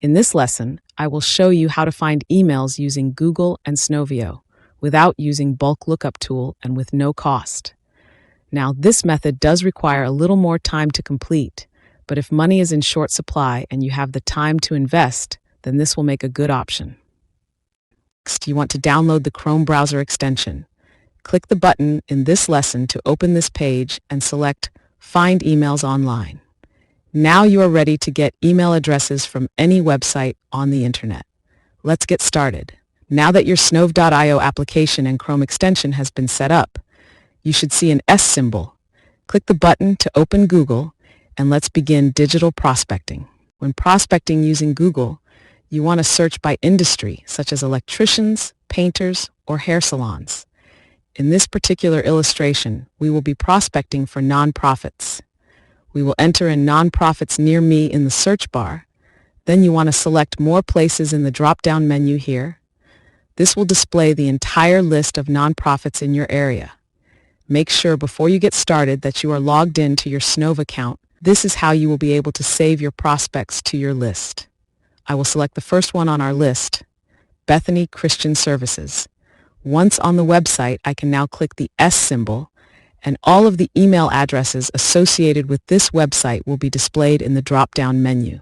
In this lesson, I will show you how to find emails using Google and Snovio without using bulk lookup tool and with no cost. Now, this method does require a little more time to complete, but if money is in short supply and you have the time to invest, then this will make a good option. Next, you want to download the Chrome browser extension. Click the button in this lesson to open this page and select Find Emails Online. Now you are ready to get email addresses from any website on the internet. Let's get started. Now that your Snove.io application and Chrome extension has been set up, you should see an S symbol. Click the button to open Google and let's begin digital prospecting. When prospecting using Google, you want to search by industry, such as electricians, painters, or hair salons. In this particular illustration, we will be prospecting for nonprofits. We will enter in nonprofits near me in the search bar. Then you want to select more places in the drop-down menu here. This will display the entire list of nonprofits in your area. Make sure before you get started that you are logged in to your Snove account. This is how you will be able to save your prospects to your list. I will select the first one on our list, Bethany Christian Services. Once on the website, I can now click the S symbol, and all of the email addresses associated with this website will be displayed in the drop-down menu.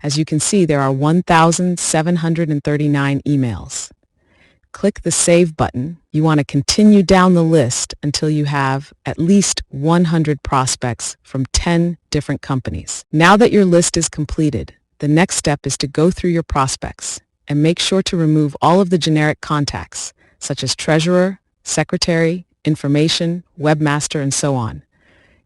As you can see, there are 1,739 emails. Click the Save button. You want to continue down the list until you have at least 100 prospects from 10 different companies. Now that your list is completed, the next step is to go through your prospects and make sure to remove all of the generic contacts, such as treasurer, secretary, information, webmaster, and so on.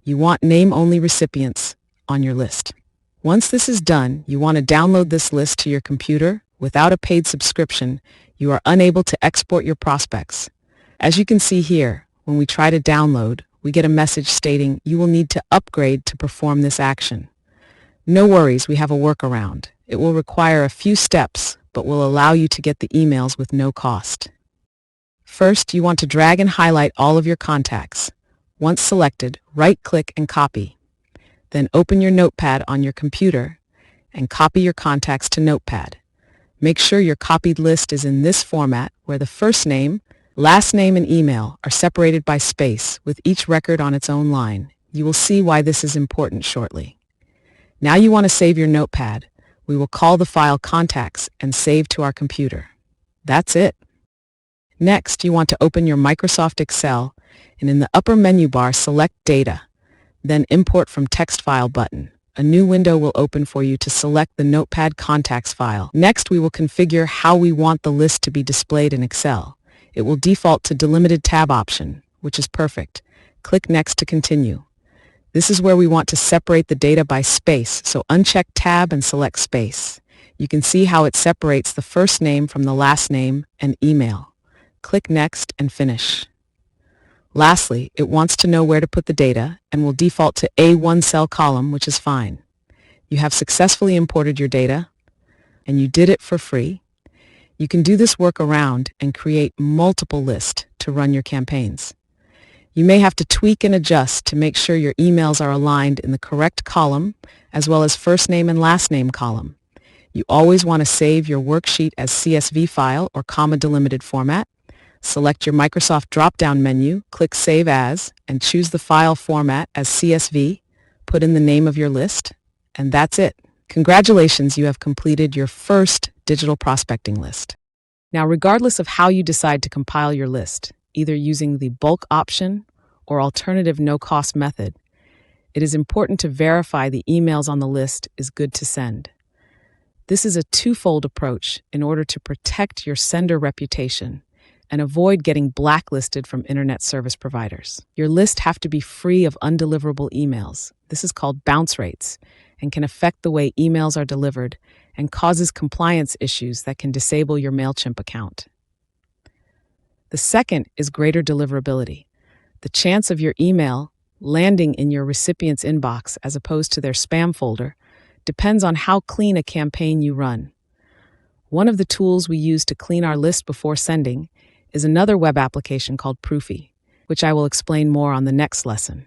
You want name-only recipients on your list. Once this is done, you want to download this list to your computer. Without a paid subscription, you are unable to export your prospects. As you can see here, when we try to download, we get a message stating you will need to upgrade to perform this action. No worries, we have a workaround. It will require a few steps, but will allow you to get the emails with no cost. First, you want to drag and highlight all of your contacts. Once selected, right-click and copy. Then open your notepad on your computer and copy your contacts to Notepad. Make sure your copied list is in this format where the first name, last name, and email are separated by space with each record on its own line. You will see why this is important shortly. Now you want to save your notepad. We will call the file Contacts and save to our computer. That's it. Next, you want to open your Microsoft Excel and in the upper menu bar select Data, then Import from Text File button. A new window will open for you to select the Notepad Contacts file. Next, we will configure how we want the list to be displayed in Excel. It will default to delimited tab option, which is perfect. Click Next to continue. This is where we want to separate the data by space, so uncheck Tab and select Space. You can see how it separates the first name from the last name and email. Click Next and Finish. Lastly, it wants to know where to put the data and will default to A1 cell column, which is fine. You have successfully imported your data, and you did it for free. You can do this workaround and create multiple lists to run your campaigns. You may have to tweak and adjust to make sure your emails are aligned in the correct column, as well as first name and last name column. You always want to save your worksheet as CSV file or comma delimited format. Select your Microsoft drop-down menu, click Save As, and choose the file format as CSV. Put in the name of your list, and that's it. Congratulations, you have completed your first digital prospecting list. Now, regardless of how you decide to compile your list, either using the bulk option or alternative no-cost method, it is important to verify the emails on the list is good to send. This is a twofold approach in order to protect your sender reputation and avoid getting blacklisted from internet service providers. Your list have to be free of undeliverable emails. This is called bounce rates and can affect the way emails are delivered and causes compliance issues that can disable your MailChimp account. The second is greater deliverability. The chance of your email landing in your recipient's inbox as opposed to their spam folder depends on how clean a campaign you run. One of the tools we use to clean our list before sending is another web application called Proofy, which I will explain more on the next lesson.